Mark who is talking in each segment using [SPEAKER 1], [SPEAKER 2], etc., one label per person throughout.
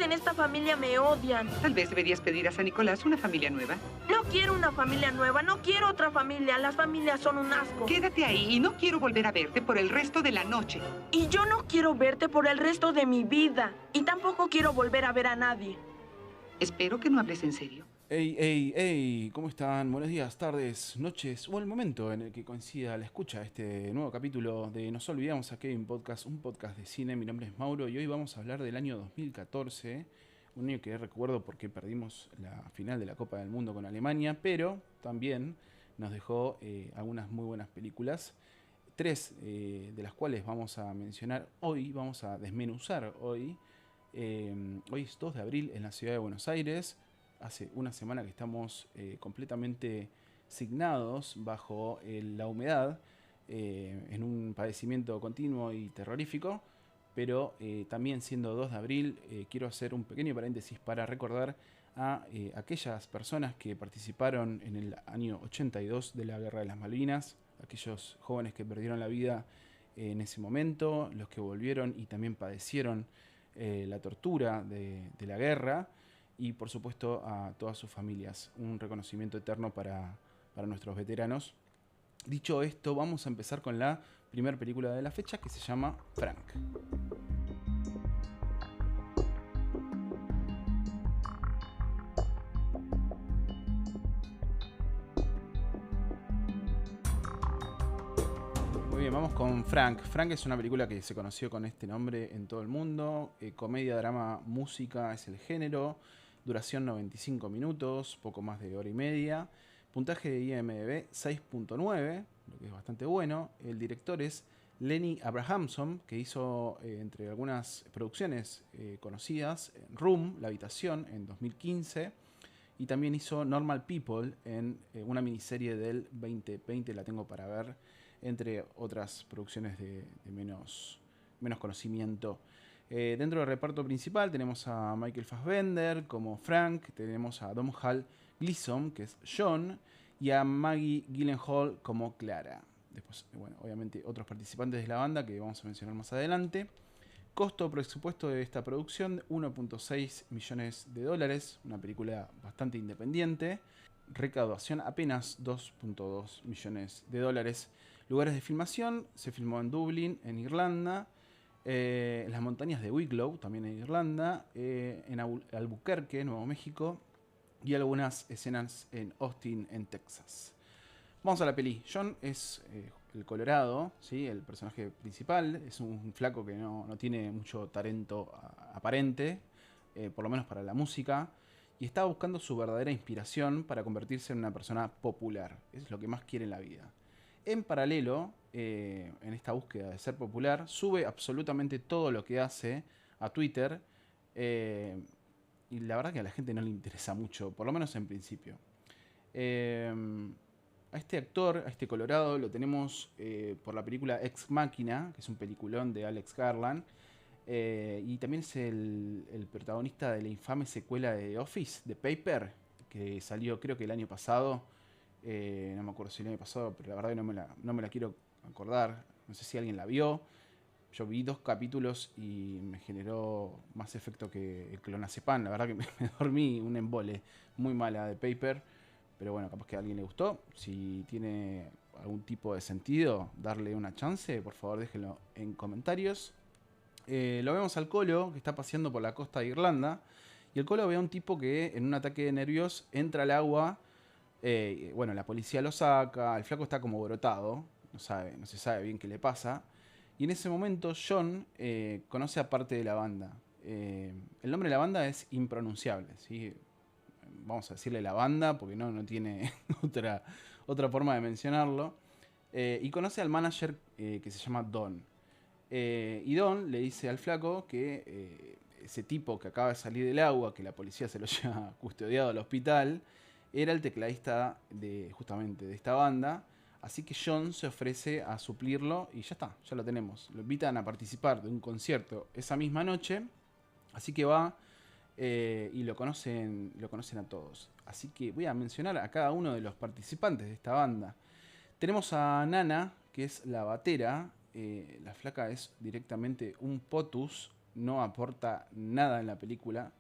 [SPEAKER 1] en esta familia me odian.
[SPEAKER 2] Tal vez deberías pedir a San Nicolás una familia nueva.
[SPEAKER 1] No quiero una familia nueva, no quiero otra familia. Las familias son un asco.
[SPEAKER 2] Quédate ahí y no quiero volver a verte por el resto de la noche.
[SPEAKER 1] Y yo no quiero verte por el resto de mi vida. Y tampoco quiero volver a ver a nadie.
[SPEAKER 2] Espero que no hables en serio.
[SPEAKER 3] Hey, ¿cómo están? Buenos días, tardes, noches o el momento en el que coincida la escucha de este nuevo capítulo de Nos Olvidamos a Kevin Podcast, un podcast de cine. Mi nombre es Mauro y hoy vamos a hablar del año 2014, un año que recuerdo porque perdimos la final de la Copa del Mundo con Alemania, pero también nos dejó algunas muy buenas películas, tres de las cuales vamos a mencionar hoy, vamos a desmenuzar hoy. Hoy es 2 de abril en la ciudad de Buenos Aires. Hace una semana que estamos completamente signados bajo la humedad, en un padecimiento continuo y terrorífico, pero también siendo 2 de abril quiero hacer un pequeño paréntesis para recordar a aquellas personas que participaron en el año 82 de la Guerra de las Malvinas, aquellos jóvenes que perdieron la vida en ese momento, los que volvieron y también padecieron la tortura de la guerra, y por supuesto a todas sus familias. Un reconocimiento eterno para nuestros veteranos. Dicho esto, vamos a empezar con la primera película de la fecha, que se llama Frank. Muy bien, vamos con Frank. Frank es una película que se conoció con este nombre en todo el mundo. Comedia, drama, música es el género. Duración 95 minutos, poco más de hora y media. Puntaje de IMDb 6.9, lo que es bastante bueno. El director es Lenny Abrahamson, que hizo entre algunas producciones conocidas Room, La Habitación, en 2015. Y también hizo Normal People en una miniserie del 2020, la tengo para ver, entre otras producciones de menos conocimiento. Dentro del reparto principal tenemos a Michael Fassbender como Frank, tenemos a Domhnall Gleeson, que es John, y a Maggie Gyllenhaal como Clara. Después, bueno, obviamente otros participantes de la banda que vamos a mencionar más adelante. Costo presupuesto de esta producción, $1.6 millones, una película bastante independiente. Recaudación apenas $2.2 millones. Lugares de filmación, se filmó en Dublín, en Irlanda, en las montañas de Wicklow, también en Irlanda, en Albuquerque, Nuevo México, y algunas escenas en Austin, en Texas. Vamos a la peli. John es el Colorado, ¿sí? El personaje principal. Es un flaco que no tiene mucho talento aparente, por lo menos para la música, y está buscando su verdadera inspiración para convertirse en una persona popular. Es lo que más quiere en la vida. En paralelo, en esta búsqueda de ser popular, sube absolutamente todo lo que hace a Twitter, y la verdad que a la gente no le interesa mucho, por lo menos en principio. A este actor, a este Colorado, lo tenemos por la película Ex Machina, que es un peliculón de Alex Garland, y también es el protagonista de la infame secuela de The Office, The Paper, que salió creo que el año pasado. No me acuerdo si el año pasado, pero la verdad que no me la quiero acordar. No sé si alguien la vio. Yo vi 2 capítulos y me generó más efecto que el clonazepam. La verdad que me dormí un embole. Muy mala de Paper. Pero bueno, capaz que a alguien le gustó. Si tiene algún tipo de sentido darle una chance, por favor déjenlo en comentarios. Lo vemos al Colo, que está paseando por la costa de Irlanda. Y el Colo ve a un tipo que en un ataque de nervios entra al agua. Bueno, la policía lo saca, el flaco está como brotado, no se sabe bien qué le pasa. Y en ese momento John conoce a parte de la banda. El nombre de la banda es impronunciable, ¿sí? Vamos a decirle la banda porque no tiene otra forma de mencionarlo. Y conoce al manager que se llama Don. Y Don le dice al flaco que ese tipo que acaba de salir del agua, que la policía se lo lleva custodiado al hospital, era el tecladista justamente de esta banda. Así que John se ofrece a suplirlo y ya está, ya lo tenemos. Lo invitan a participar de un concierto esa misma noche. Así que va y lo conocen a todos. Así que voy a mencionar a cada uno de los participantes de esta banda. Tenemos a Nana, que es la batera. La flaca es directamente un potus no aporta nada en la película.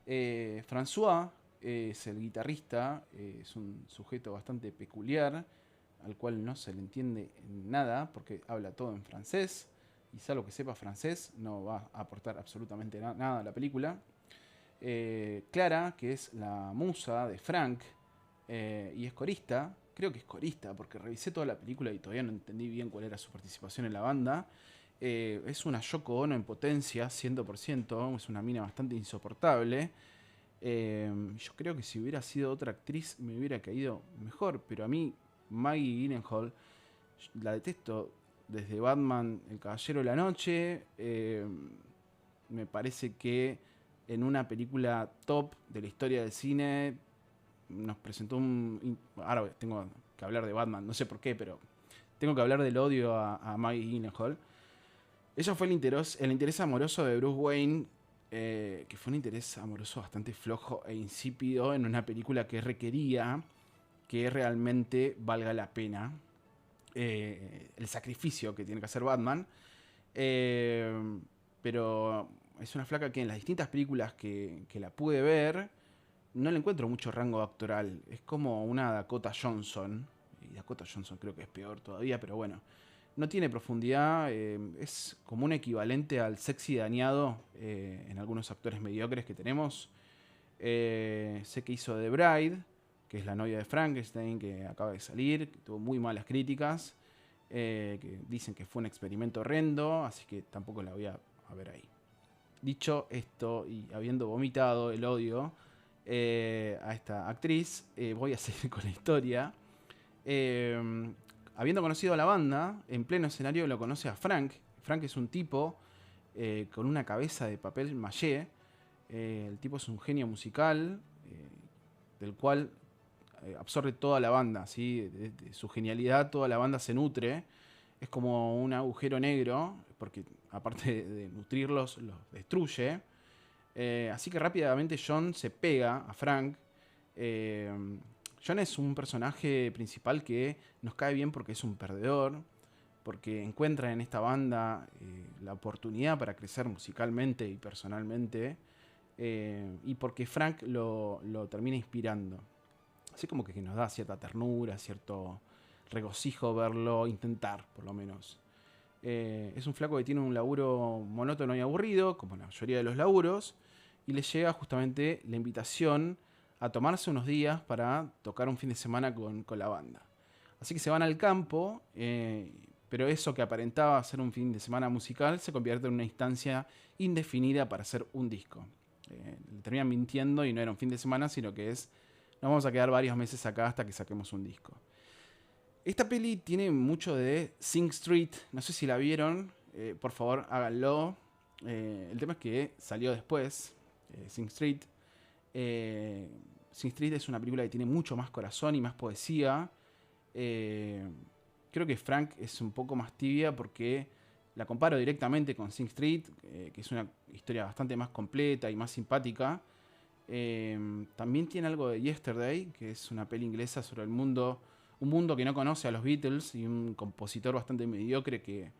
[SPEAKER 3] François es el guitarrista, es un sujeto bastante peculiar, al cual no se le entiende nada porque habla todo en francés, y salvo que sepa francés no va a aportar absolutamente nada a la película. Clara, que es la musa de Frank, y es corista, creo que es corista porque revisé toda la película y todavía no entendí bien cuál era su participación en la banda. Es una Yoko Ono en potencia, 100%, es una mina bastante insoportable. Yo creo que si hubiera sido otra actriz me hubiera caído mejor, pero a mí Maggie Gyllenhaal la detesto desde Batman, El Caballero de la Noche. Me parece que en una película top de la historia del cine nos presentó ahora tengo que hablar de Batman, no sé por qué, pero tengo que hablar del odio a Maggie Gyllenhaal. Ella fue el interés amoroso de Bruce Wayne, que fue un interés amoroso bastante flojo e insípido en una película que requería que realmente valga la pena el sacrificio que tiene que hacer Batman. Pero es una flaca que en las distintas películas que la pude ver no le encuentro mucho rango actoral. Es como una Dakota Johnson. Y Dakota Johnson creo que es peor todavía, pero bueno. No tiene profundidad, es como un equivalente al sexy dañado en algunos actores mediocres que tenemos. Sé que hizo The Bride, que es la novia de Frankenstein, que acaba de salir, que tuvo muy malas críticas, que dicen que fue un experimento horrendo, así que tampoco la voy a ver ahí. Dicho esto, y habiendo vomitado el odio a esta actriz, voy a seguir con la historia. Habiendo conocido a la banda, en pleno escenario lo conoce a Frank. Frank es un tipo con una cabeza de papel maché. El tipo es un genio musical, del cual absorbe toda la banda, ¿sí? De su genialidad toda la banda se nutre. Es como un agujero negro, porque aparte de nutrirlos, los destruye. Así que rápidamente John se pega a Frank. John es un personaje principal que nos cae bien porque es un perdedor, porque encuentra en esta banda la oportunidad para crecer musicalmente y personalmente, y porque Frank lo termina inspirando. Así como que nos da cierta ternura, cierto regocijo verlo intentar, por lo menos. Es un flaco que tiene un laburo monótono y aburrido, como la mayoría de los laburos, y le llega justamente la invitación a tomarse unos días para tocar un fin de semana con la banda. Así que se van al campo, pero eso que aparentaba ser un fin de semana musical se convierte en una instancia indefinida para hacer un disco. Le terminan mintiendo y no era un fin de semana, sino que nos vamos a quedar varios meses acá hasta que saquemos un disco. Esta peli tiene mucho de Sing Street, no sé si la vieron, por favor háganlo. El tema es que salió después, Sing Street. Sing Street es una película que tiene mucho más corazón y más poesía. Creo que Frank es un poco más tibia porque la comparo directamente con Sing Street, que es una historia bastante más completa y más simpática. También tiene algo de Yesterday, que es una peli inglesa sobre un mundo que no conoce a los Beatles y un compositor bastante mediocre que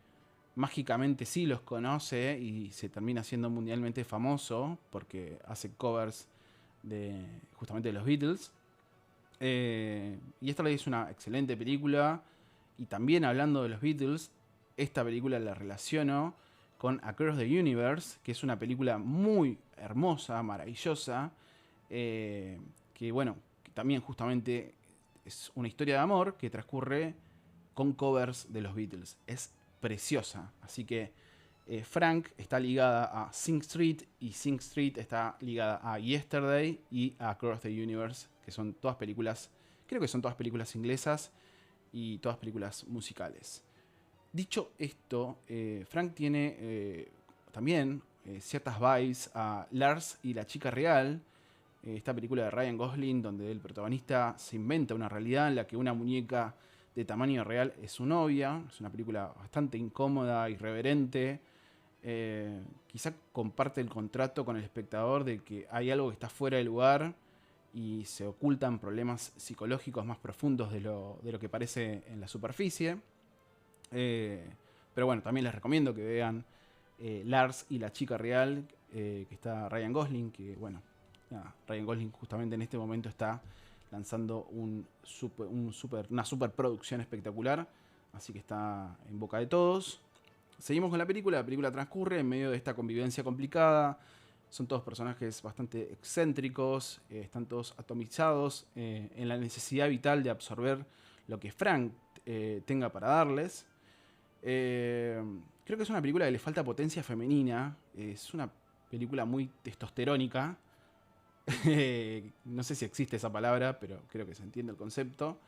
[SPEAKER 3] mágicamente sí los conoce y se termina siendo mundialmente famoso porque hace covers justamente de los Beatles. Y esta es una excelente película. Y también hablando de los Beatles, esta película la relaciono con Across the Universe, que es una película muy hermosa, maravillosa, que bueno, que también justamente es una historia de amor que transcurre con covers de los Beatles. Es preciosa, así que Frank está ligada a Sing Street y Sing Street está ligada a Yesterday y a Across the Universe, que son todas películas, creo que son todas películas inglesas y todas películas musicales. Dicho esto, Frank tiene también ciertas vibes a Lars y la chica real, esta película de Ryan Gosling donde el protagonista se inventa una realidad en la que una muñeca de tamaño real es su novia. Es una película bastante incómoda, irreverente. Quizá comparte el contrato con el espectador de que hay algo que está fuera de lugar y se ocultan problemas psicológicos más profundos de lo que parece en la superficie. Pero bueno, también les recomiendo que vean Lars y la chica real, que está Ryan Gosling, que bueno, nada, Ryan Gosling justamente en este momento está lanzando una superproducción espectacular, así que está en boca de todos. Seguimos con la película transcurre en medio de esta convivencia complicada. Son todos personajes bastante excéntricos, están todos atomizados en la necesidad vital de absorber lo que Frank tenga para darles. Creo que es una película que le falta potencia femenina. Es una película muy testosterónica. No sé si existe esa palabra, pero creo que se entiende el concepto.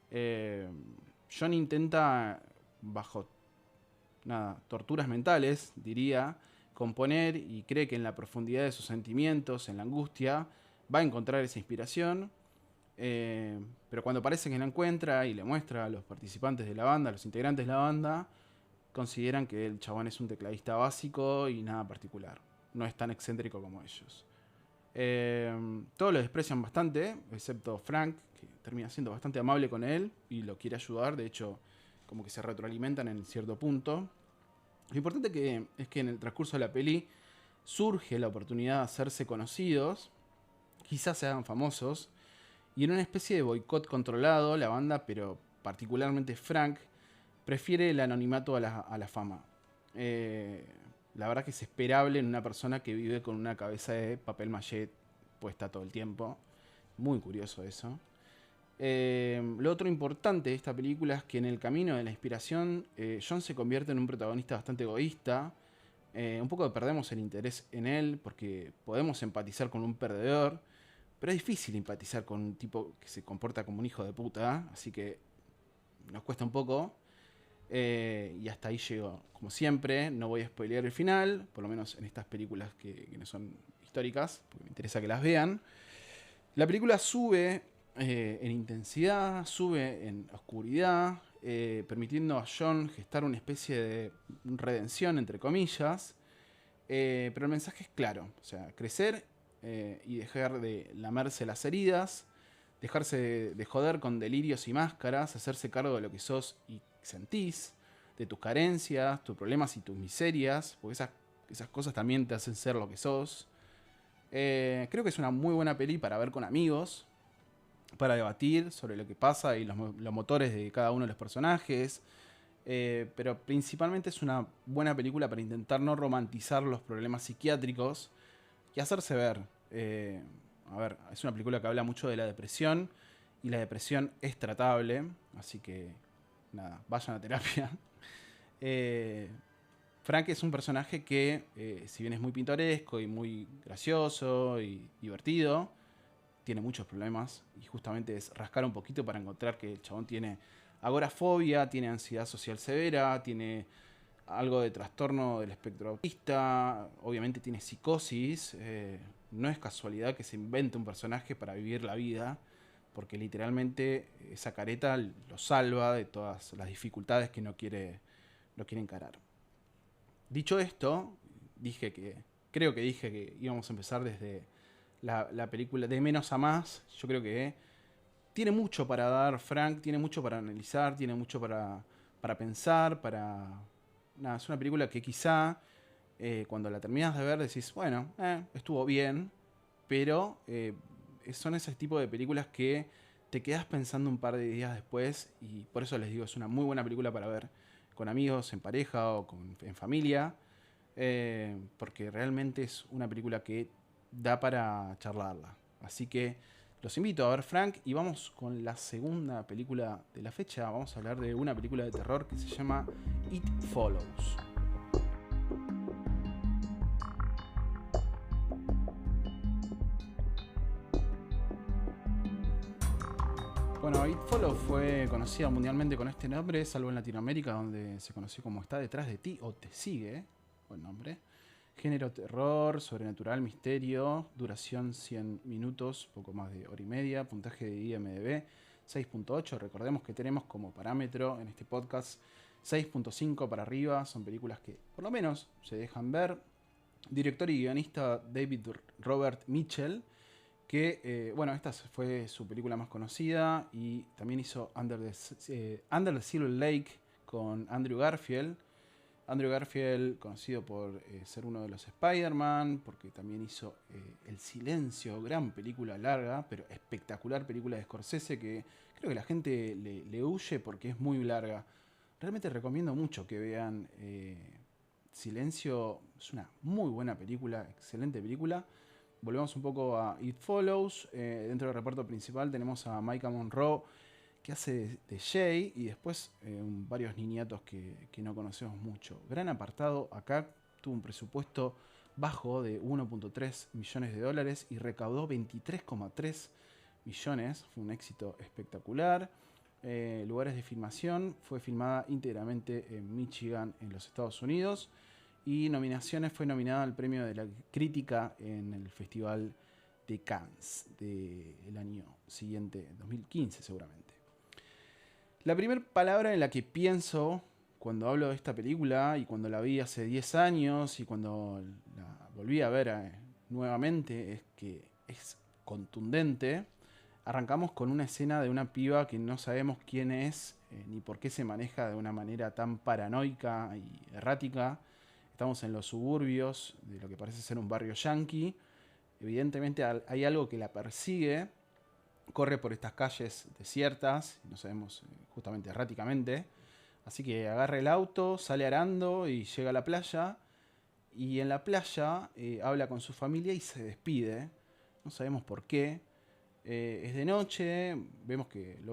[SPEAKER 3] John intenta, bajo torturas mentales, diría, componer, y cree que en la profundidad de sus sentimientos, en la angustia, va a encontrar esa inspiración. Pero cuando parece que la encuentra y le muestra a los participantes de la banda, a los integrantes de la banda, consideran que el chabón es un tecladista básico y nada particular. No es tan excéntrico como ellos. Todos lo desprecian bastante, excepto Frank, que termina siendo bastante amable con él y lo quiere ayudar. De hecho, como que se retroalimentan en cierto punto. Lo importante es que en el transcurso de la peli surge la oportunidad de hacerse conocidos, quizás se hagan famosos, y en una especie de boicot controlado, la banda, pero particularmente Frank, prefiere el anonimato a la fama. La verdad que es esperable en una persona que vive con una cabeza de papel maché puesta todo el tiempo. Muy curioso eso. Lo otro importante de esta película es que en el camino de la inspiración, John se convierte en un protagonista bastante egoísta. Un poco perdemos el interés en él porque podemos empatizar con un perdedor, pero es difícil empatizar con un tipo que se comporta como un hijo de puta, así que nos cuesta un poco. Y hasta ahí llego. Como siempre, no voy a spoilear el final, por lo menos en estas películas que no son históricas, porque me interesa que las vean. La película sube en intensidad, sube en oscuridad, permitiendo a John gestar una especie de redención, entre comillas. Pero el mensaje es claro, o sea, crecer y dejar de lamerse las heridas, dejarse de joder con delirios y máscaras, hacerse cargo de lo que sos y sentís, de tus carencias, tus problemas y tus miserias, porque esas cosas también te hacen ser lo que sos. Creo que es una muy buena peli para ver con amigos, para debatir sobre lo que pasa y los motores de cada uno de los personajes. Pero principalmente es una buena película para intentar no romantizar los problemas psiquiátricos y hacerse ver. A ver, es una película que habla mucho de la depresión y la depresión es tratable, así que nada, vayan a terapia. Frank es un personaje que, si bien es muy pintoresco y muy gracioso y divertido, tiene muchos problemas y justamente es rascar un poquito para encontrar que el chabón tiene agorafobia, tiene ansiedad social severa, tiene algo de trastorno del espectro autista, obviamente tiene psicosis. No es casualidad que se invente un personaje para vivir la vida, porque literalmente esa careta lo salva de todas las dificultades que no quiere encarar. Dicho esto, creo que dije que íbamos a empezar desde la película de menos a más. Yo creo que tiene mucho para dar Frank, tiene mucho para analizar, tiene mucho para pensar, Nada, es una película que quizá cuando la terminas de ver decís, bueno, estuvo bien, pero son ese tipo de películas que te quedas pensando un par de días después, y por eso les digo, es una muy buena película para ver con amigos, en pareja o en familia, porque realmente es una película que da para charlarla. Así que los invito a ver Frank y vamos con la segunda película de la fecha. Vamos a hablar de una película de terror que se llama It Follows. Bueno, It Follows fue conocida mundialmente con este nombre, salvo en Latinoamérica, donde se conoció como Está detrás de ti o Te sigue. Buen nombre. Género terror, sobrenatural, misterio, duración 100 minutos, poco más de hora y media, puntaje de IMDb 6.8. Recordemos que tenemos como parámetro en este podcast 6.5 para arriba, son películas que por lo menos se dejan ver. Director y guionista David Robert Mitchell, que bueno, esta fue su película más conocida, y también hizo Under the Silver Lake con Andrew Garfield. Andrew Garfield, conocido por ser uno de los Spider-Man, porque también hizo El Silencio, gran película larga, pero espectacular película de Scorsese, que creo que la gente le huye porque es muy larga. Realmente recomiendo mucho que vean Silencio, es una muy buena película, excelente película. Volvemos un poco a It Follows. Dentro del reparto principal tenemos a Maika Monroe, que hace de Jay, y después varios niñatos que no conocemos mucho. Gran apartado, acá tuvo un presupuesto bajo de 1.3 millones de dólares y recaudó 23,3 millones. Fue un éxito espectacular. Lugares de filmación, fue filmada íntegramente en Michigan, en los Estados Unidos. Y nominaciones, fue nominada al premio de la crítica en el Festival de Cannes del año siguiente, 2015 seguramente. La primera palabra en la que pienso cuando hablo de esta película, y cuando la vi hace 10 años y cuando la volví a ver nuevamente, es que es contundente. Arrancamos con una escena de una piba que no sabemos quién es ni por qué se maneja de una manera tan paranoica y errática. Estamos en los suburbios de lo que parece ser un barrio yanqui. Evidentemente hay algo que la persigue. Corre por estas calles desiertas, no sabemos justamente erráticamente. Así que agarra el auto, sale arando y llega a la playa. Y en la playa habla con su familia y se despide. No sabemos por qué. Es de noche, vemos que la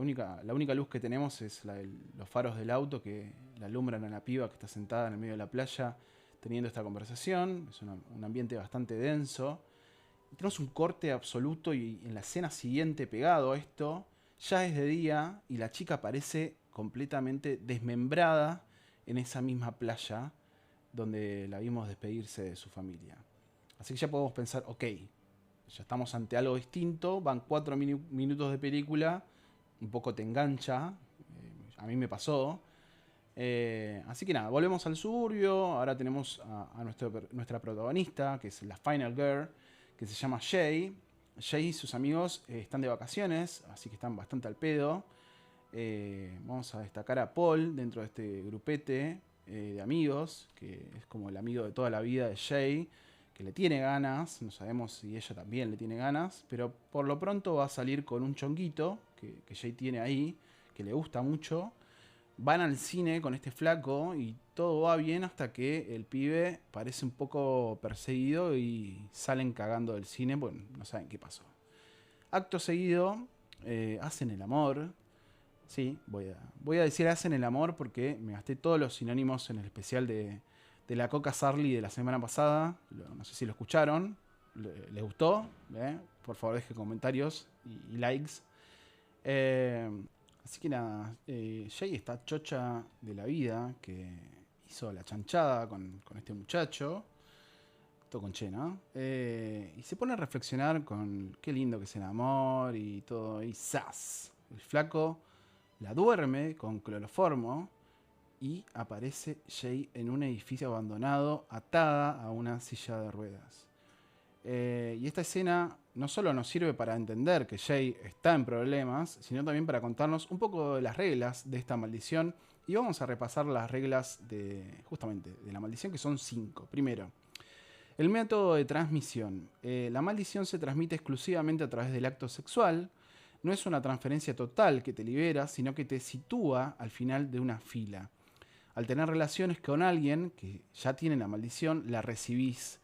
[SPEAKER 3] única luz que tenemos es los faros del auto que la alumbran a la piba que está sentada en el medio de la playa teniendo esta conversación. Es un ambiente bastante denso. Tenemos un corte absoluto y en la escena siguiente pegado a esto, ya es de día y la chica aparece completamente desmembrada en esa misma playa donde la vimos despedirse de su familia. Así que ya podemos pensar, ok, ya estamos ante algo distinto, van 4 minutos de película, un poco te engancha, a mí me pasó. Así que nada, volvemos al suburbio, ahora tenemos a nuestra protagonista, que es la Final Girl, que se llama Jay. Jay y sus amigos están de vacaciones, así que están bastante al pedo. Vamos a destacar a Paul dentro de este grupete de amigos, que es como el amigo de toda la vida de Jay, que le tiene ganas, no sabemos si ella también le tiene ganas, pero por lo pronto va a salir con un chonguito que Jay tiene ahí, que le gusta mucho. Van al cine con este flaco y todo va bien hasta que el pibe parece un poco perseguido y salen cagando del cine, bueno, no saben qué pasó. Acto seguido, hacen el amor. Sí, voy a decir hacen el amor porque me gasté todos los sinónimos en el especial de la Coca Sarli de la semana pasada. No sé si lo escucharon. ¿Les gustó? Por favor, dejen comentarios y likes. Así que nada, Jay está chocha de la vida, que hizo la chanchada con este muchacho. Todo con Che, ¿no? Y se pone a reflexionar con qué lindo que es el amor y todo. Y ¡zas! El flaco la duerme con cloroformo y aparece Jay en un edificio abandonado, atada a una silla de ruedas. Y esta escena no solo nos sirve para entender que Jay está en problemas, sino también para contarnos un poco de las reglas de esta maldición. Y vamos a repasar las reglas justamente de la maldición, que son 5. Primero, el método de transmisión. La maldición se transmite exclusivamente a través del acto sexual. No es una transferencia total que te libera, sino que te sitúa al final de una fila. Al tener relaciones con alguien que ya tiene la maldición, la recibís.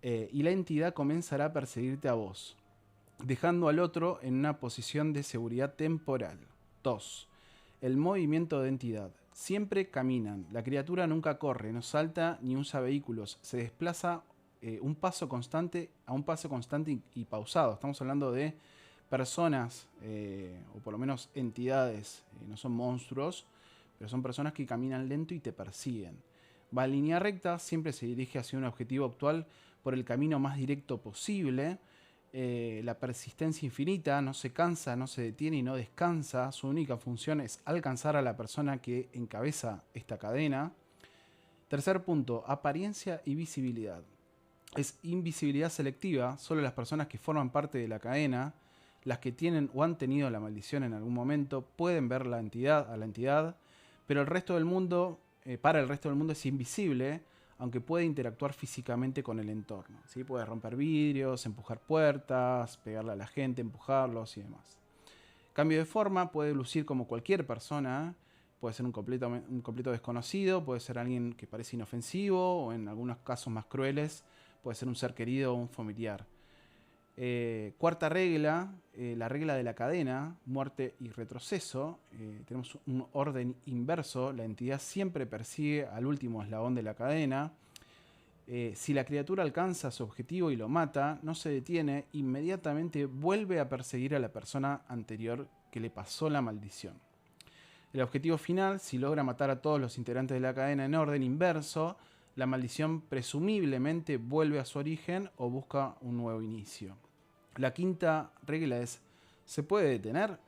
[SPEAKER 3] Y la entidad comenzará a perseguirte a vos, dejando al otro en una posición de seguridad temporal. 2. El movimiento de entidad. Siempre caminan. La criatura nunca corre, no salta ni usa vehículos. Se desplaza a un paso constante y pausado. Estamos hablando de personas, o por lo menos entidades, no son monstruos, pero son personas que caminan lento y te persiguen. Va en línea recta, siempre se dirige hacia un objetivo actual por el camino más directo posible. La persistencia infinita, no se cansa, no se detiene y no descansa. Su única función es alcanzar a la persona que encabeza esta cadena. Tercer punto, apariencia y visibilidad. Es invisibilidad selectiva, solo las personas que forman parte de la cadena, las que tienen o han tenido la maldición en algún momento, pueden ver a la entidad, pero el resto del mundo para el resto del mundo es invisible, aunque puede interactuar físicamente con el entorno, ¿sí? Puede romper vidrios, empujar puertas, pegarle a la gente, empujarlos y demás. Cambio de forma, puede lucir como cualquier persona, puede ser un completo desconocido, puede ser alguien que parece inofensivo, o en algunos casos más crueles, puede ser un ser querido o un familiar. Cuarta regla, la regla de la cadena, muerte y retroceso. Tenemos un orden inverso, la entidad siempre persigue al último eslabón de la cadena. Si la criatura alcanza su objetivo y lo mata, no se detiene, inmediatamente vuelve a perseguir a la persona anterior que le pasó la maldición. El objetivo final, si logra matar a todos los integrantes de la cadena en orden inverso, la maldición presumiblemente vuelve a su origen o busca un nuevo inicio. La quinta regla es, ¿se puede detener?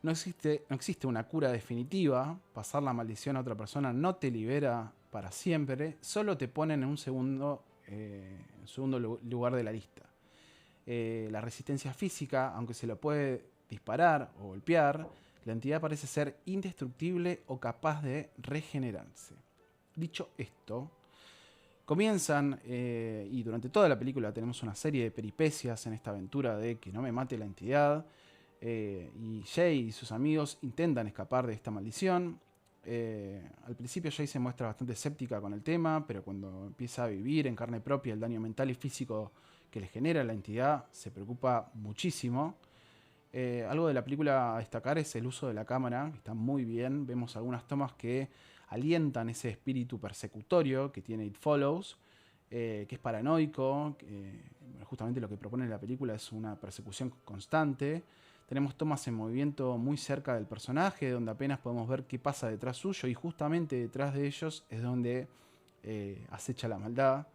[SPEAKER 3] No existe una cura definitiva. Pasar la maldición a otra persona no te libera para siempre, solo te ponen en un segundo lugar de la lista. La resistencia física, aunque se lo puede disparar o golpear, la entidad parece ser indestructible o capaz de regenerarse. Dicho esto, comienzan, y durante toda la película tenemos una serie de peripecias en esta aventura de que no me mate la entidad, y Jay y sus amigos intentan escapar de esta maldición. Al principio Jay se muestra bastante escéptica con el tema, pero cuando empieza a vivir en carne propia el daño mental y físico que le genera la entidad, se preocupa muchísimo. Algo de la película a destacar es el uso de la cámara, que está muy bien. Vemos algunas tomas que alientan ese espíritu persecutorio que tiene It Follows, que es paranoico, justamente lo que propone la película es una persecución constante. Tenemos tomas en movimiento muy cerca del personaje, donde apenas podemos ver qué pasa detrás suyo, y justamente detrás de ellos es donde acecha la maldad.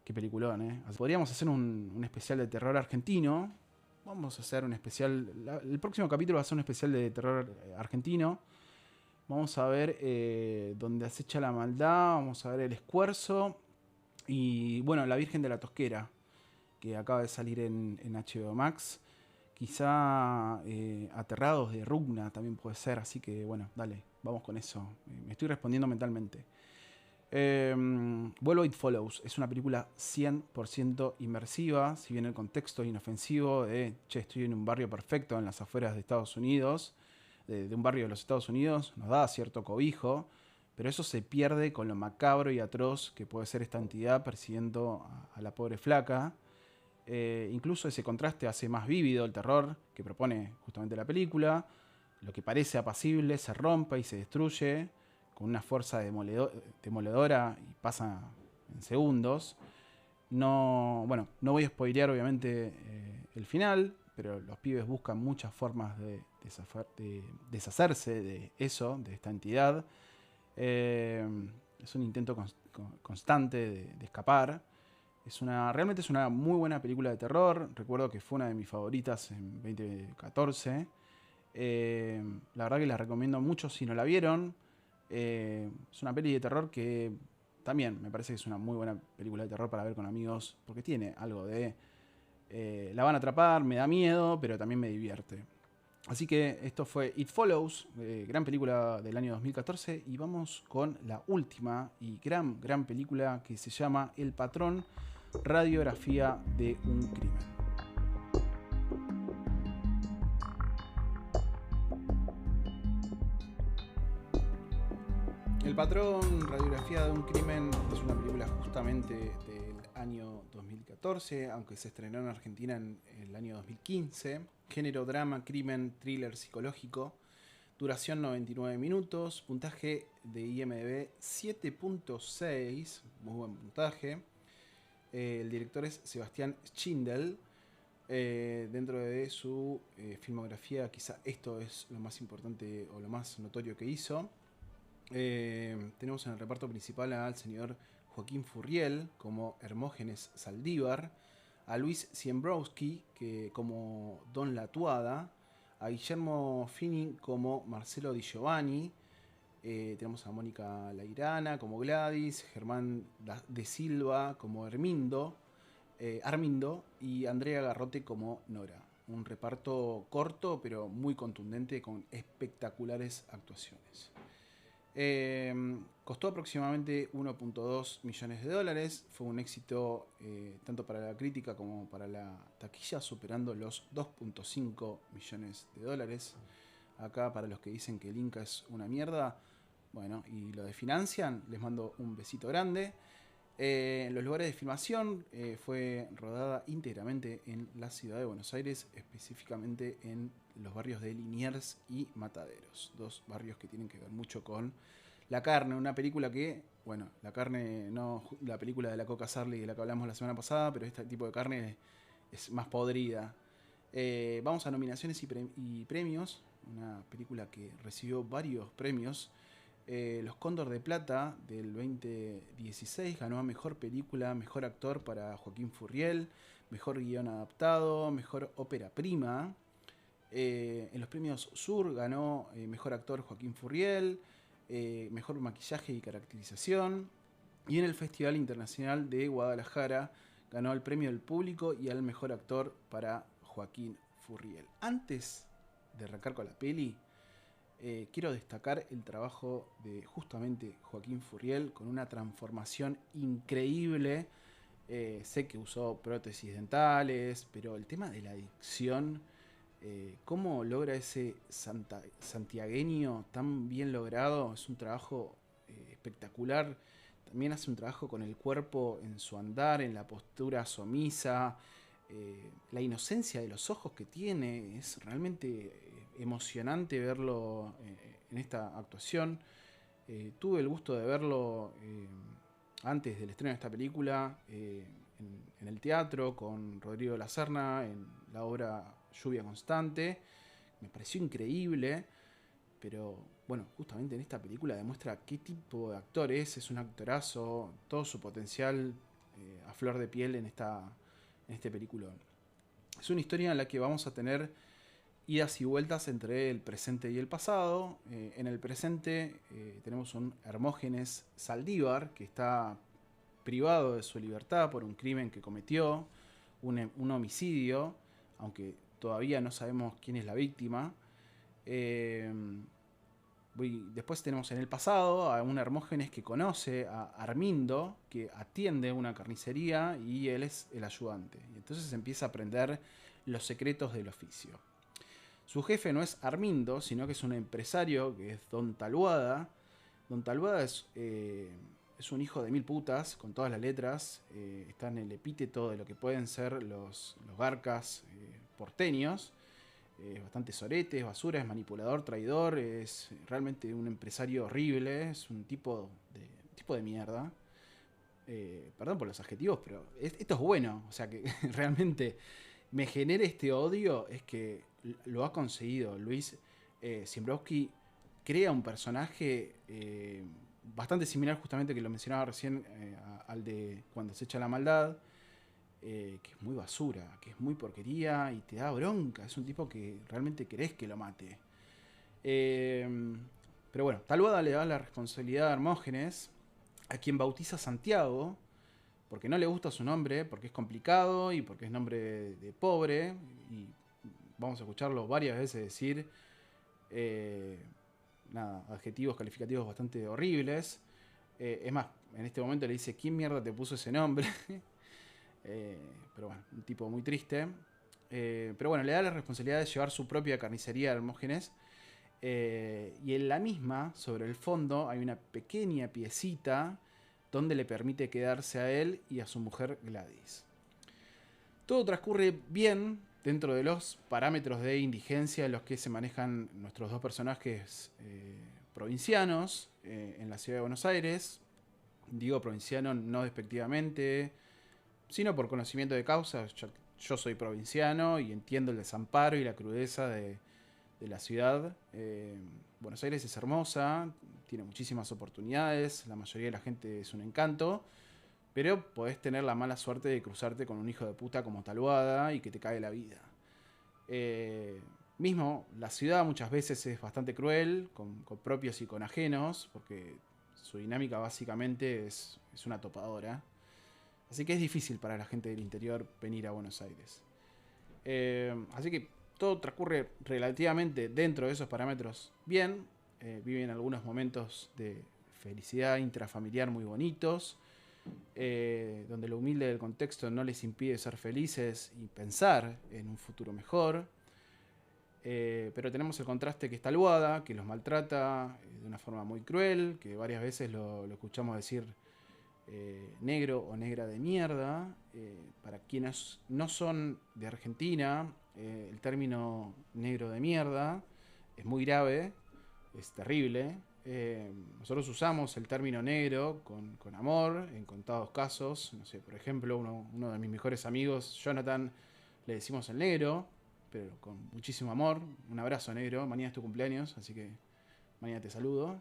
[SPEAKER 3] Qué peliculón, ¿eh? Podríamos hacer un especial de terror argentino. Vamos a hacer un especial... El próximo capítulo va a ser un especial de terror argentino. Vamos a ver dónde acecha la maldad, vamos a ver El Escuerzo y, bueno, La Virgen de la Tosquera, que acaba de salir en HBO Max. Quizá Aterrados de Rugna también puede ser, así que, bueno, dale, vamos con eso. Me estoy respondiendo mentalmente. Vuelvo a It Follows. Es una película 100% inmersiva, si bien el contexto es inofensivo de, che, estoy en un barrio perfecto en las afueras de Estados Unidos, de un barrio de los Estados Unidos, nos da cierto cobijo, pero eso se pierde con lo macabro y atroz que puede ser esta entidad persiguiendo a la pobre flaca. Incluso ese contraste hace más vívido el terror que propone justamente la película. Lo que parece apacible se rompe y se destruye con una fuerza demoledora y pasa en segundos. No voy a spoilear obviamente el final, pero los pibes buscan muchas formas de deshacerse de eso, de esta entidad. Es un intento constante de escapar. Realmente es una muy buena película de terror. Recuerdo que fue una de mis favoritas en 2014. La verdad que la recomiendo mucho si no la vieron. Es una peli de terror que también me parece que es una muy buena película de terror para ver con amigos, porque tiene algo de... la van a atrapar, me da miedo, pero también me divierte. Así que esto fue It Follows, gran película del año 2014, y vamos con la última y gran película que se llama El Patrón, radiografía de un crimen. El Patrón, radiografía de un crimen, es una película justamente del año 2014, aunque se estrenó en Argentina en el año 2015. Género drama, crimen, thriller psicológico. Duración 99 minutos. Puntaje de IMDb 7.6. Muy buen puntaje. El director es Sebastián Schindel. Dentro de su filmografía, quizá esto es lo más importante o lo más notorio que hizo. Tenemos en el reparto principal al señor Joaquín Furriel como Hermógenes Saldívar, a Luis Ziembrowski como Don Latuada, a Guillermo Fini como Marcelo Di Giovanni, tenemos a Mónica Lairana como Gladys, Germán de Silva como Armindo y Andrea Garrote como Nora. Un reparto corto pero muy contundente con espectaculares actuaciones. Costó aproximadamente 1.2 millones de dólares. Fue un éxito tanto para la crítica como para la taquilla, superando los 2.5 millones de dólares. Acá, para los que dicen que el Inca es una mierda, bueno, y lo desfinancian, les mando un besito grande. En los lugares de filmación fue rodada íntegramente en la ciudad de Buenos Aires, específicamente en los barrios de Liniers y Mataderos, dos barrios que tienen que ver mucho con la carne. Una película que, bueno, la carne, no la película de la Coca Sarli de la que hablamos la semana pasada, pero este tipo de carne es más podrida. Vamos a nominaciones y premios. Una película que recibió varios premios. Los Cóndor de Plata del 2016 ganó a Mejor Película, Mejor Actor para Joaquín Furriel, Mejor Guión Adaptado, Mejor Ópera Prima. En los premios Sur ganó Mejor Actor Joaquín Furriel, Mejor Maquillaje y Caracterización. Y en el Festival Internacional de Guadalajara ganó el Premio del Público y al Mejor Actor para Joaquín Furriel. Antes de arrancar con la peli, quiero destacar el trabajo de justamente Joaquín Furriel con una transformación increíble. Sé que usó prótesis dentales, pero el tema de la adicción, cómo logra ese santiagueño tan bien logrado, es un trabajo espectacular. También hace un trabajo con el cuerpo en su andar, en la postura sumisa. La inocencia de los ojos que tiene es realmente emocionante verlo en esta actuación. Tuve el gusto de verlo antes del estreno de esta película en el teatro con Rodrigo La Serna en la obra Lluvia Constante. Me pareció increíble, pero bueno, justamente en esta película demuestra qué tipo de actor es un actorazo, todo su potencial a flor de piel en este peliculón. Es una historia en la que vamos a tener idas y vueltas entre el presente y el pasado. En el presente tenemos un Hermógenes Saldívar que está privado de su libertad por un crimen que cometió, un homicidio, aunque todavía no sabemos quién es la víctima. Después tenemos en el pasado a un Hermógenes que conoce a Armindo, que atiende una carnicería y él es el ayudante. Y entonces empieza a aprender los secretos del oficio. Su jefe no es Armindo, sino que es un empresario que es Don Taluada. Don Taluada es un hijo de mil putas, con todas las letras. Está en el epíteto de lo que pueden ser los garcas porteños. Bastante sorete, es basura, es manipulador, traidor, es realmente un empresario horrible, es un tipo de mierda. Perdón por los adjetivos, pero esto es bueno. O sea que realmente me genera este odio, es que lo ha conseguido. Luis Szymborski crea un personaje bastante similar, justamente que lo mencionaba recién, al de Cuando se echa la maldad. Que es muy basura, que es muy porquería y te da bronca. Es un tipo que realmente querés que lo mate. Pero bueno, Taluada le da la responsabilidad a Hermógenes, a quien bautiza Santiago, porque no le gusta su nombre, porque es complicado y porque es nombre de pobre. Y vamos a escucharlo varias veces decir adjetivos calificativos bastante horribles. Es más, en este momento le dice: ¿quién mierda te puso ese nombre? Pero bueno, un tipo muy triste. Pero bueno, le da la responsabilidad de llevar su propia carnicería a Hermógenes. Y en la misma, sobre el fondo, hay una pequeña piecita donde le permite quedarse a él y a su mujer Gladys. Todo transcurre bien dentro de los parámetros de indigencia en los que se manejan nuestros dos personajes provincianos en la ciudad de Buenos Aires. Digo provinciano no despectivamente, sino por conocimiento de causa. Yo soy provinciano y entiendo el desamparo y la crudeza de la ciudad. Buenos Aires es hermosa, tiene muchísimas oportunidades, la mayoría de la gente es un encanto, pero podés tener la mala suerte de cruzarte con un hijo de puta como Taluada y que te cae la vida. Mismo, la ciudad muchas veces es bastante cruel, con propios y con ajenos, porque su dinámica básicamente es una topadora. Así que es difícil para la gente del interior venir a Buenos Aires. Así que todo transcurre relativamente dentro de esos parámetros bien. viven algunos momentos de felicidad intrafamiliar muy bonitos, donde lo humilde del contexto no les impide ser felices y pensar en un futuro mejor. Pero tenemos el contraste que está Taluada, que los maltrata de una forma muy cruel, que varias veces lo escuchamos decir negro o negra de mierda. Para quienes no son de Argentina, el término negro de mierda es muy grave, es terrible. Nosotros usamos el término negro con amor en contados casos. No sé, por ejemplo, uno de mis mejores amigos, Jonathan, le decimos el negro, pero con muchísimo amor. Un abrazo, negro. Mañana es tu cumpleaños, así que mañana te saludo.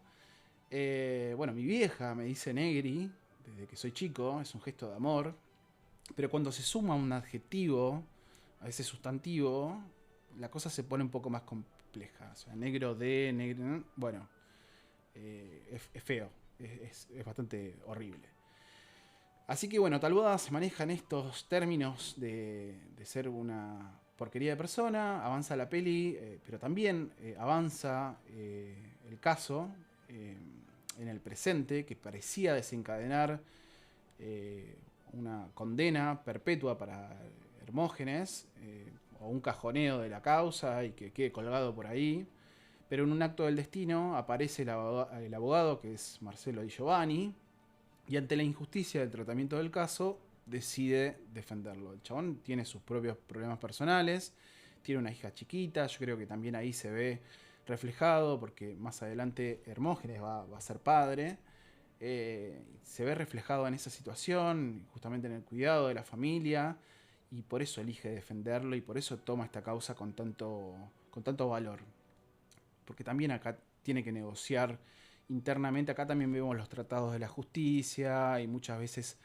[SPEAKER 3] Bueno, mi vieja me dice negri desde que soy chico, es un gesto de amor. Pero cuando se suma un adjetivo a ese sustantivo, la cosa se pone un poco más compleja. O sea, negro de, negro... Bueno, es feo, es bastante horrible. Así que bueno, Taluada se maneja en estos términos de ser una porquería de persona, avanza la peli, pero también avanza el caso en el presente, que parecía desencadenar una condena perpetua para Hermógenes, o un cajoneo de la causa y que quede colgado por ahí. Pero en un acto del destino aparece el abogado, que es Marcelo Di Giovanni, y ante la injusticia del tratamiento del caso, decide defenderlo. El chabón tiene sus propios problemas personales, tiene una hija chiquita, yo creo que también ahí se ve reflejado, porque más adelante Hermógenes va a ser padre. Se ve reflejado en esa situación, justamente en el cuidado de la familia, y por eso elige defenderlo, y por eso toma esta causa con tanto valor. Porque también acá tiene que negociar internamente. Acá también vemos los tratados de la justicia y muchas veces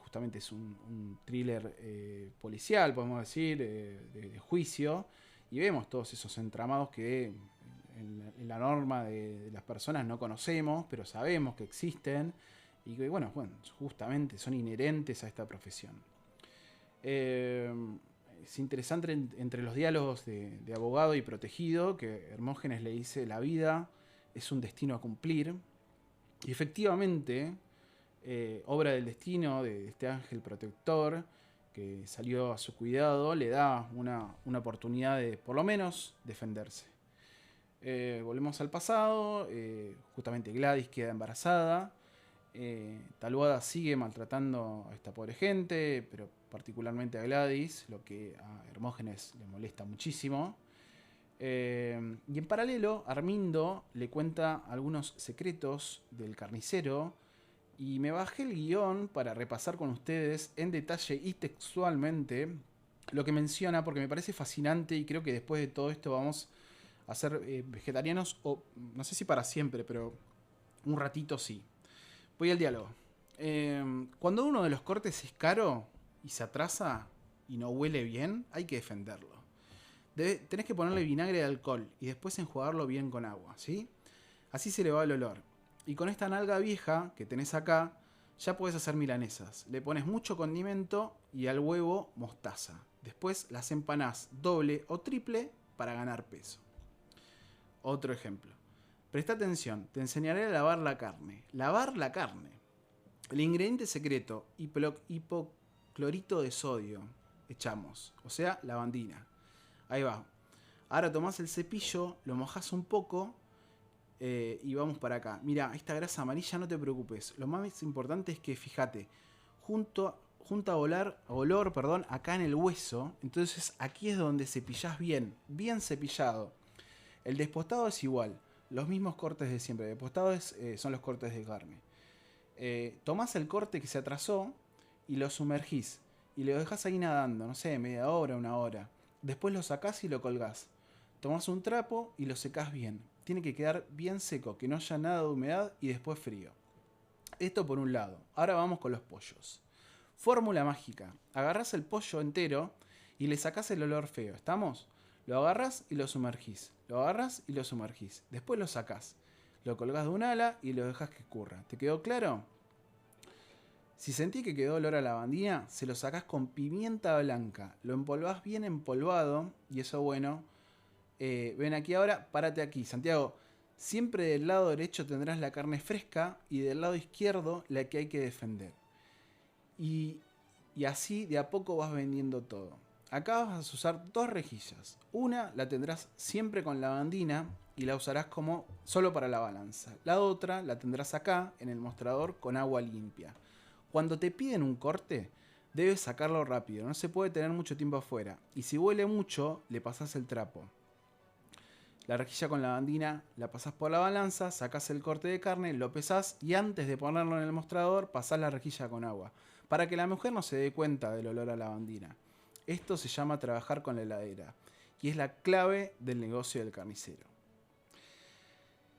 [SPEAKER 3] justamente es un thriller policial, podemos decir, de juicio, y vemos todos esos entramados que en la norma de las personas no conocemos, pero sabemos que existen y que bueno, justamente son inherentes a esta profesión. Es interesante entre los diálogos de abogado y protegido que Hermógenes le dice: la vida es un destino a cumplir. Y efectivamente, obra del destino de este ángel protector que salió a su cuidado le da una oportunidad de por lo menos defenderse. Volvemos al pasado. Justamente Gladys queda embarazada. Taluada sigue maltratando a esta pobre gente, pero particularmente a Gladys, lo que a Hermógenes le molesta muchísimo. Y en paralelo, Armindo le cuenta algunos secretos del carnicero, y me bajé el guión para repasar con ustedes en detalle y textualmente lo que menciona, porque me parece fascinante y creo que después de todo esto vamos a ser vegetarianos, o no sé si para siempre, pero un ratito sí. Voy al diálogo. Cuando uno de los cortes es caro y se atrasa y no huele bien, hay que defenderlo. Tenés que ponerle vinagre de alcohol y después enjuagarlo bien con agua, ¿sí? Así se le va el olor. Y con esta nalga vieja que tenés acá, ya podés hacer milanesas. Le pones mucho condimento y al huevo mostaza. Después las empanás doble o triple para ganar peso. Otro ejemplo. Presta atención, te enseñaré a lavar la carne. Lavar la carne. El ingrediente secreto, hipoclorito de sodio, echamos, o sea, lavandina. Ahí va. Ahora tomás el cepillo, lo mojás un poco y vamos para acá. Mira, esta grasa amarilla no te preocupes. Lo más importante es que, fíjate, junta olor, acá en el hueso. Entonces aquí es donde cepillás bien cepillado. El despostado es igual, los mismos cortes de siempre. El despostado son los cortes de carne. Tomás el corte que se atrasó y lo sumergís. Y lo dejás ahí nadando, no sé, media hora, una hora. Después lo sacás y lo colgás. Tomás un trapo y lo secás bien. Tiene que quedar bien seco, que no haya nada de humedad, y después frío. Esto por un lado. Ahora vamos con los pollos. Fórmula mágica. Agarrás el pollo entero y le sacás el olor feo. ¿Estamos? Lo agarrás y lo sumergís. Lo agarrás y lo sumergís. Después lo sacás. Lo colgás de un ala y lo dejás que escurra. ¿Te quedó claro? Si sentís que quedó olor a lavandina, se lo sacás con pimienta blanca. Lo empolvás bien empolvado. Y eso, bueno, ven aquí ahora, párate aquí. Santiago, Siempre del lado derecho tendrás la carne fresca y del lado izquierdo la que hay que defender. Y así de a poco vas vendiendo todo. Acá vas a usar 2 rejillas. Una la tendrás siempre con lavandina y la usarás como solo para la balanza. La otra la tendrás acá en el mostrador con agua limpia. Cuando te piden un corte, debes sacarlo rápido. No se puede tener mucho tiempo afuera. Y si huele mucho, le pasás el trapo. La rejilla con lavandina la pasás por la balanza, sacás el corte de carne, lo pesás y antes de ponerlo en el mostrador pasás la rejilla con agua, para que la mujer no se dé cuenta del olor a lavandina. Esto se llama trabajar con la heladera y es la clave del negocio del carnicero.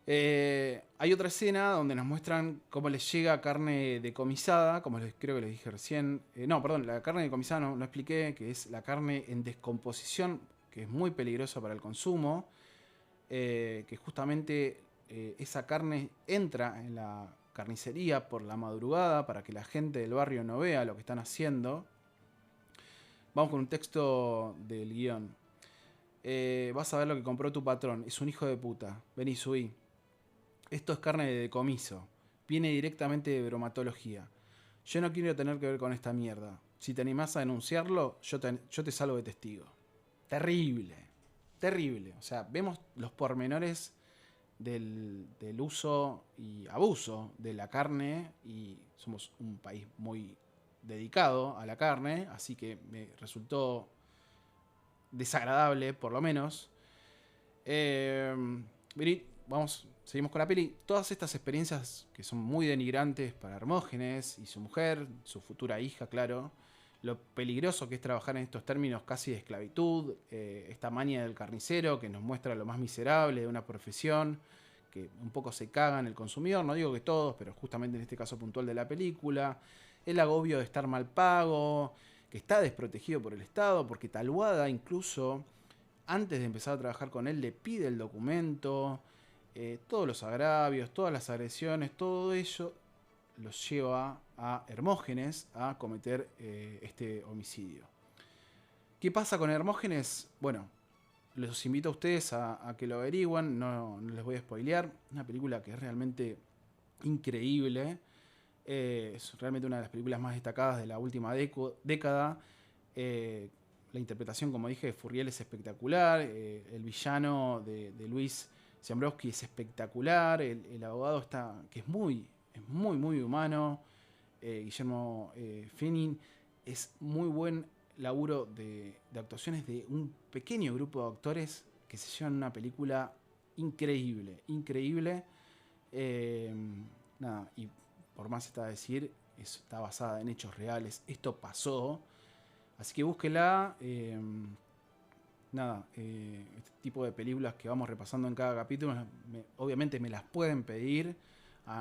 [SPEAKER 3] Hay otra escena donde nos muestran cómo les llega carne decomisada, como creo que les dije recién. La carne decomisada no expliqué, que es la carne en descomposición, que es muy peligrosa para el consumo. Que justamente esa carne entra en la carnicería por la madrugada para que la gente del barrio no vea lo que están haciendo. Vamos con un texto del guión. Vas a ver lo que compró tu patrón. Es un hijo de puta. Vení, subí. Esto es carne de decomiso. Viene directamente de bromatología. Yo no quiero tener que ver con esta mierda. Si te animás a denunciarlo, yo te salvo de testigo. Terrible. Terrible. O sea, vemos los pormenores del uso y abuso de la carne y somos un país muy dedicado a la carne, así que me resultó desagradable, por lo menos. Seguimos con la peli. Todas estas experiencias que son muy denigrantes para Hermógenes y su mujer, su futura hija, claro. Lo peligroso que es trabajar en estos términos casi de esclavitud, esta manía del carnicero que nos muestra lo más miserable de una profesión, que un poco se caga en el consumidor, no digo que todos, pero justamente en este caso puntual de la película, el agobio de estar mal pago, que está desprotegido por el Estado, porque Taluada incluso, antes de empezar a trabajar con él, le pide el documento, todos los agravios, todas las agresiones, todo ello los lleva a Hermógenes a cometer este homicidio. ¿Qué pasa con Hermógenes? Bueno, los invito a ustedes a que lo averigüen, no les voy a spoilear. Una película que es realmente increíble. Es realmente una de las películas más destacadas de la última década. La interpretación, como dije, de Furriel es espectacular. El villano de Luis Ziembrowski es espectacular. El abogado que es muy humano. Guillermo Finin, es muy buen laburo de actuaciones de un pequeño grupo de actores que se llevan una película increíble. Y por más está decir, está basada en hechos reales. Esto pasó. Así que búsquela. Este tipo de películas que vamos repasando en cada capítulo, obviamente me las pueden pedir.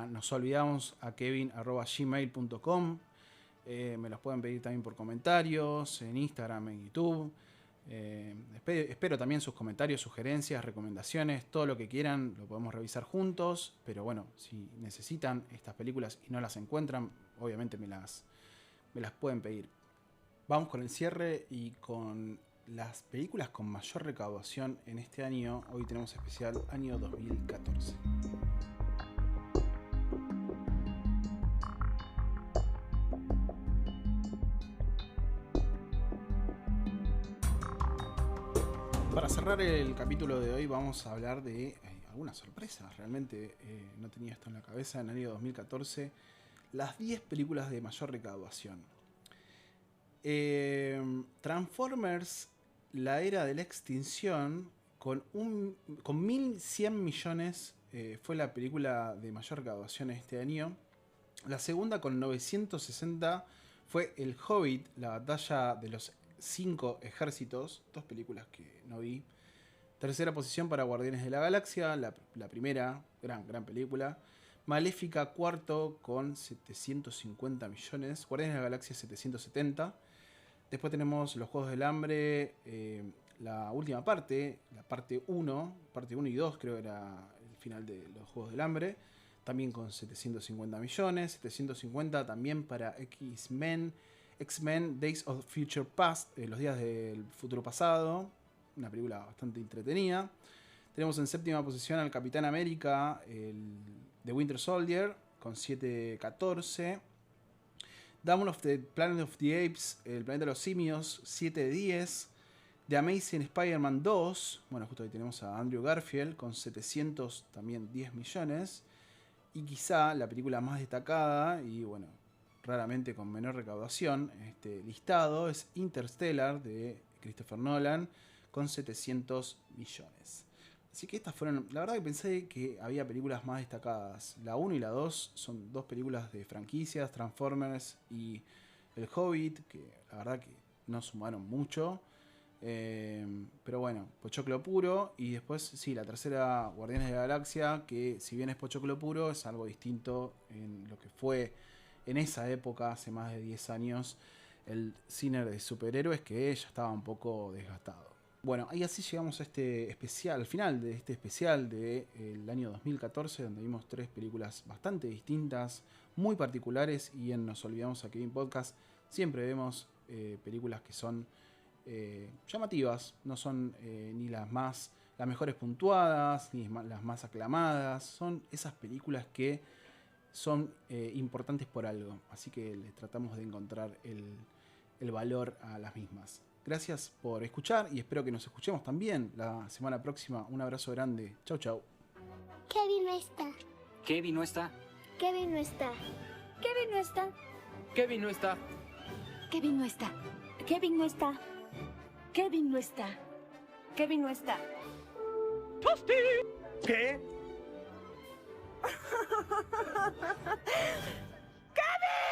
[SPEAKER 3] Nos olvidamos a kevin@gmail.com. Me los pueden pedir también por comentarios en Instagram, en YouTube. Espero también sus comentarios, sugerencias, recomendaciones, todo lo que quieran lo podemos revisar juntos. Pero bueno, si necesitan estas películas y no las encuentran, obviamente me las pueden pedir. Vamos con el cierre y con las películas con mayor recaudación en este año. Hoy tenemos especial año 2014. Para cerrar el capítulo de hoy vamos a hablar de algunas sorpresas. Realmente no tenía esto en la cabeza. En el año 2014, las 10 películas de mayor recaudación. Transformers, la era de la extinción, con 1.100 millones fue la película de mayor recaudación este año. La segunda, con 960, fue El Hobbit, la batalla de los 5 ejércitos, 2 películas que no vi. Tercera posición para Guardianes de la Galaxia, la primera, gran película. Maléfica, cuarto, con 750 millones. Guardianes de la Galaxia, 770. Después tenemos Los Juegos del Hambre, la última parte, la parte 1 y 2, creo que era el final de Los Juegos del Hambre. También con 750 millones. 750 también para X-Men Days of Future Past, los días del futuro pasado, una película bastante entretenida. Tenemos en séptima posición al Capitán América, el The Winter Soldier, con 7.14. Dawn of the Planet of the Apes, el planeta de los simios, 7.10. The Amazing Spider-Man 2, bueno, justo ahí tenemos a Andrew Garfield con 710 millones. Y quizá la película más destacada, y bueno, raramente con menor recaudación, en este listado, es Interstellar de Christopher Nolan con 700 millones. Así que estas fueron, la verdad que pensé que había películas más destacadas. La 1 y la 2 son dos películas de franquicias, Transformers y El Hobbit, que la verdad que no sumaron mucho. Pero bueno, pochoclo puro. Y después, sí, la tercera, Guardianes de la Galaxia, que si bien es pochoclo puro, es algo distinto en lo que fue en esa época, hace más de 10 años, el cine de superhéroes, que ya estaba un poco desgastado. Bueno, y así llegamos a este especial, al final de este especial del año 2014, donde vimos 3 películas bastante distintas, muy particulares, y en Nos Olvidamos a Kevin Podcast siempre vemos películas que son llamativas, no son ni las mejores puntuadas, ni las más aclamadas, son esas películas que son importantes por algo, así que les tratamos de encontrar el valor a las mismas. Gracias por escuchar y espero que nos escuchemos también la semana próxima. Un abrazo grande. Chau, chau.
[SPEAKER 4] Kevin no está.
[SPEAKER 5] Kevin no está.
[SPEAKER 4] Kevin no está. Kevin no está.
[SPEAKER 5] Kevin no está.
[SPEAKER 4] Kevin no está. Kevin no está. Kevin no está. Kevin no está.
[SPEAKER 5] ¡Tosti!
[SPEAKER 6] ¿Qué?
[SPEAKER 4] ¡Kevin!